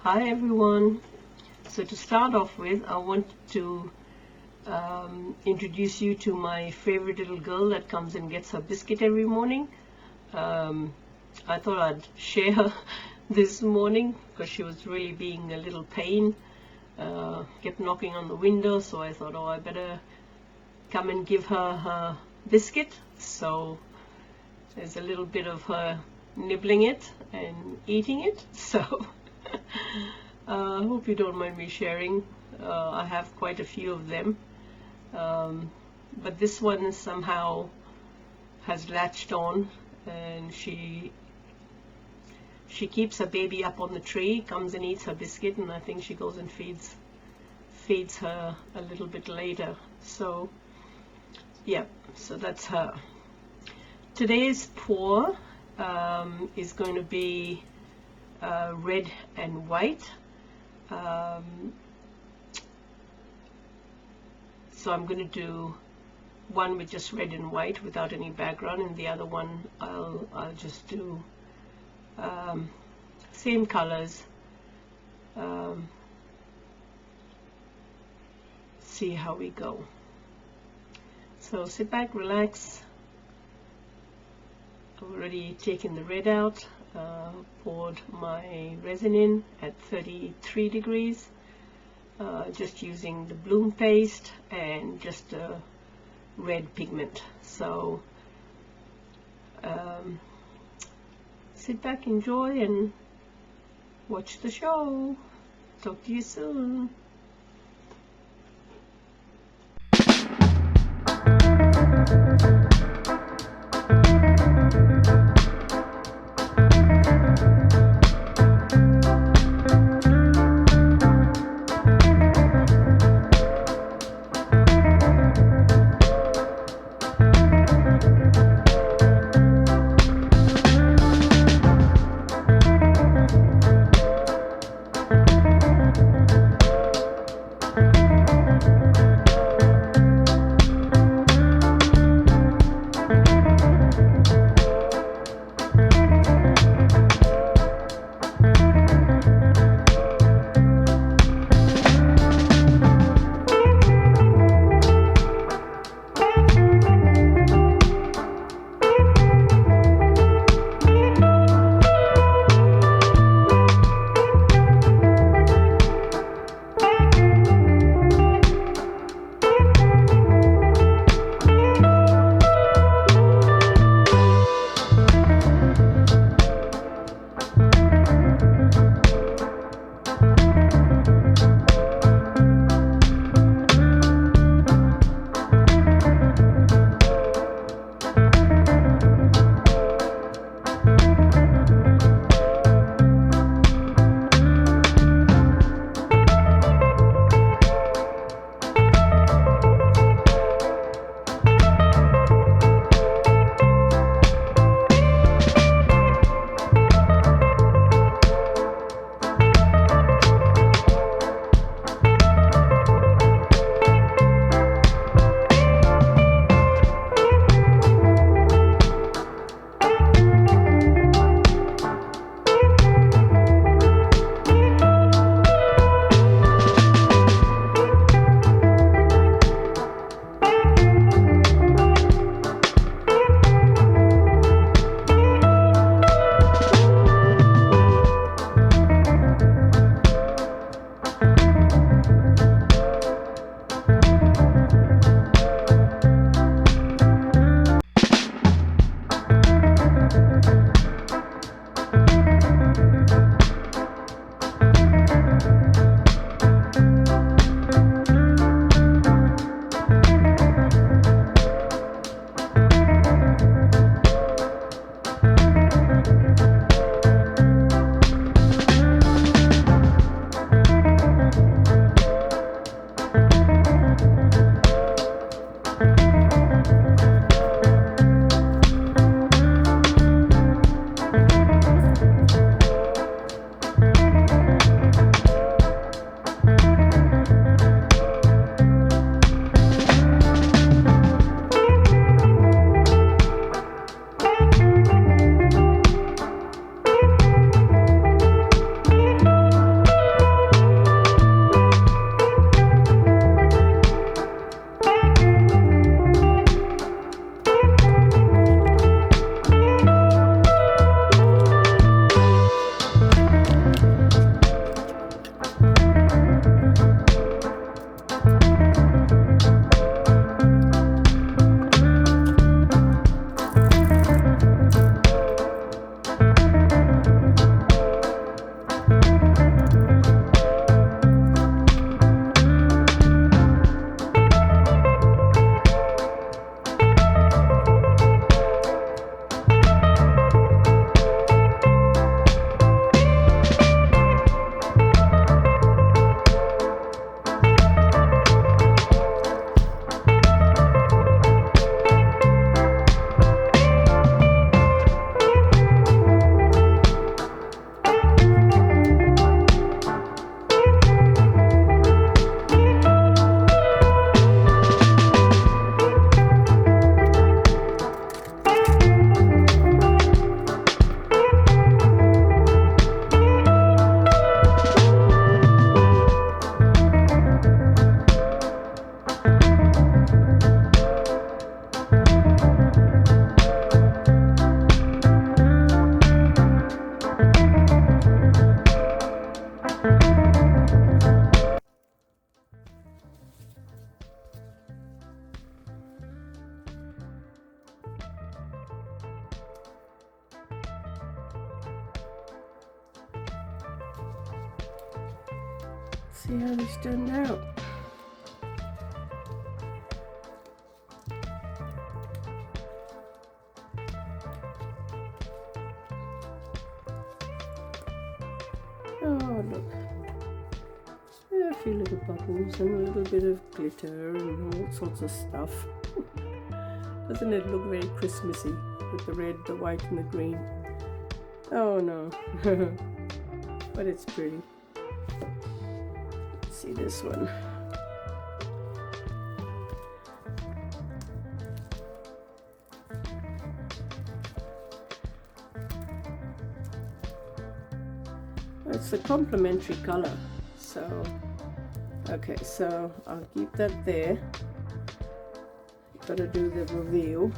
Hi everyone. So to start off with, I want to introduce you to my favorite little girl that comes and gets her biscuit every morning. I thought I'd share her this morning because she was really being a little pain. Kept knocking on the window, so I thought, I better come and give her her biscuit. So there's a little bit of her nibbling it and eating it. So I hope you don't mind me sharing. I have quite a few of them, but this one somehow has latched on, and she keeps her baby up on the tree, comes and eats her biscuit, and I think she goes and feeds her a little bit later. So yeah, so that's her. Today's pour is going to be red and white. So I'm going to do one with just red and white without any background, and the other one I'll just do same colors. See how we go. So sit back, relax. I've already taken the red out, poured my resin in at 33 degrees, just using the bloom paste and just a red pigment. So sit back, enjoy, and watch the show. Talk to you soon. See how this turned out. Oh look, there are a few little bubbles and a little bit of glitter and all sorts of stuff. Doesn't it look very Christmassy with the red, the white and the green? Oh no, but it's pretty. Let's see this one. It's a complementary color, so okay, so I'll keep that there. Gotta do the reveal.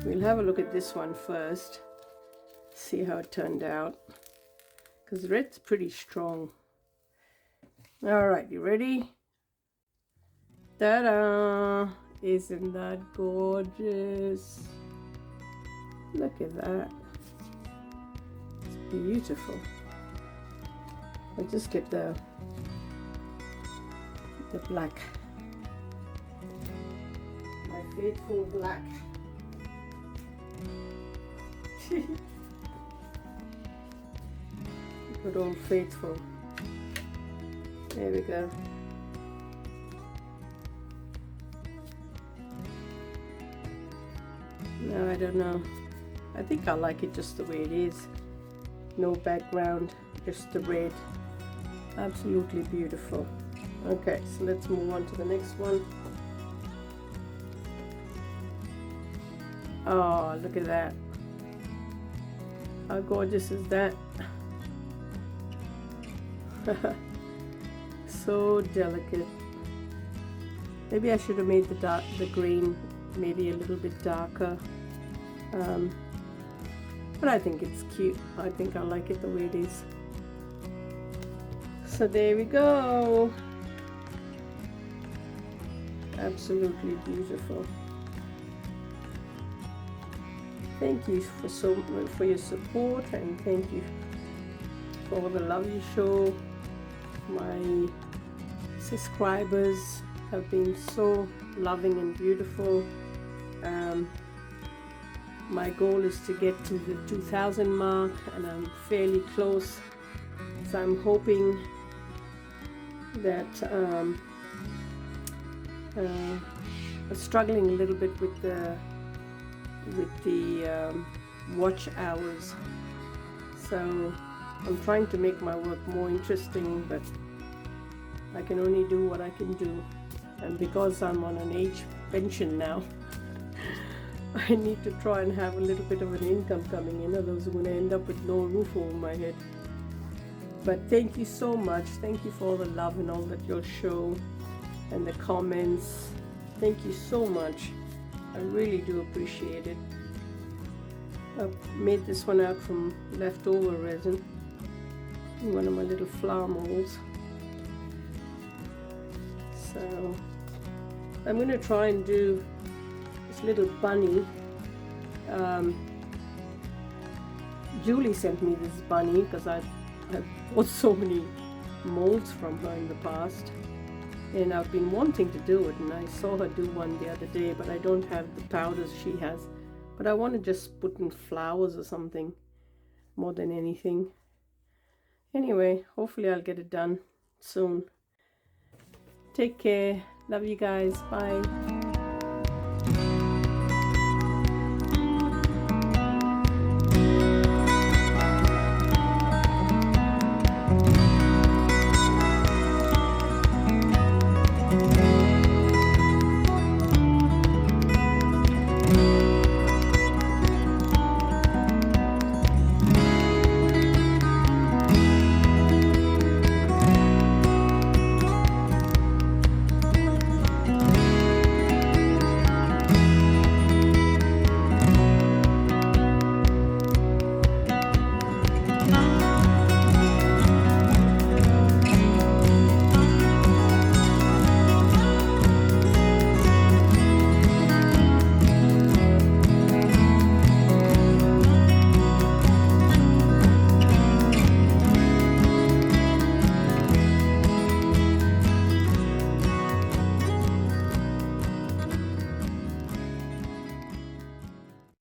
We'll have a look at this one first, see how it turned out, because red's pretty strong. All right, you ready? Ta-da! Isn't that gorgeous? Look at that. Beautiful. I'll just get the black, my faithful black. Good old faithful. There we go. No, I don't know. I think I like it just the way it is. No background, just the red. Absolutely beautiful. Okay, so let's move on to the next one. Oh, look at that. How gorgeous is that? So delicate. Maybe I should have made the green maybe a little bit darker. But I think it's cute. I think I like it the way it is. So there we go. Absolutely beautiful. Thank you for your support, and thank you for all the love you show. My subscribers have been so loving and beautiful. My goal is to get to the 2,000 mark, and I'm fairly close. So I'm hoping that I'm struggling a little bit with the watch hours. So I'm trying to make my work more interesting, but I can only do what I can do. And because I'm on an age pension now, I need to try and have a little bit of an income coming in, otherwise I'm going to end up with no roof over my head. But thank you so much. Thank you for all the love and all that you'll show, and the comments. Thank you so much. I really do appreciate it. I've made this one out from leftover resin in one of my little flower molds. So I'm going to try and do this little bunny. Julie sent me this bunny because I've bought so many molds from her in the past, and I've been wanting to do it, and I saw her do one the other day, but I don't have the powders she has. But I want to just put in flowers or something more than anything. Anyway, hopefully I'll get it done soon. Take care. Love you guys. Bye.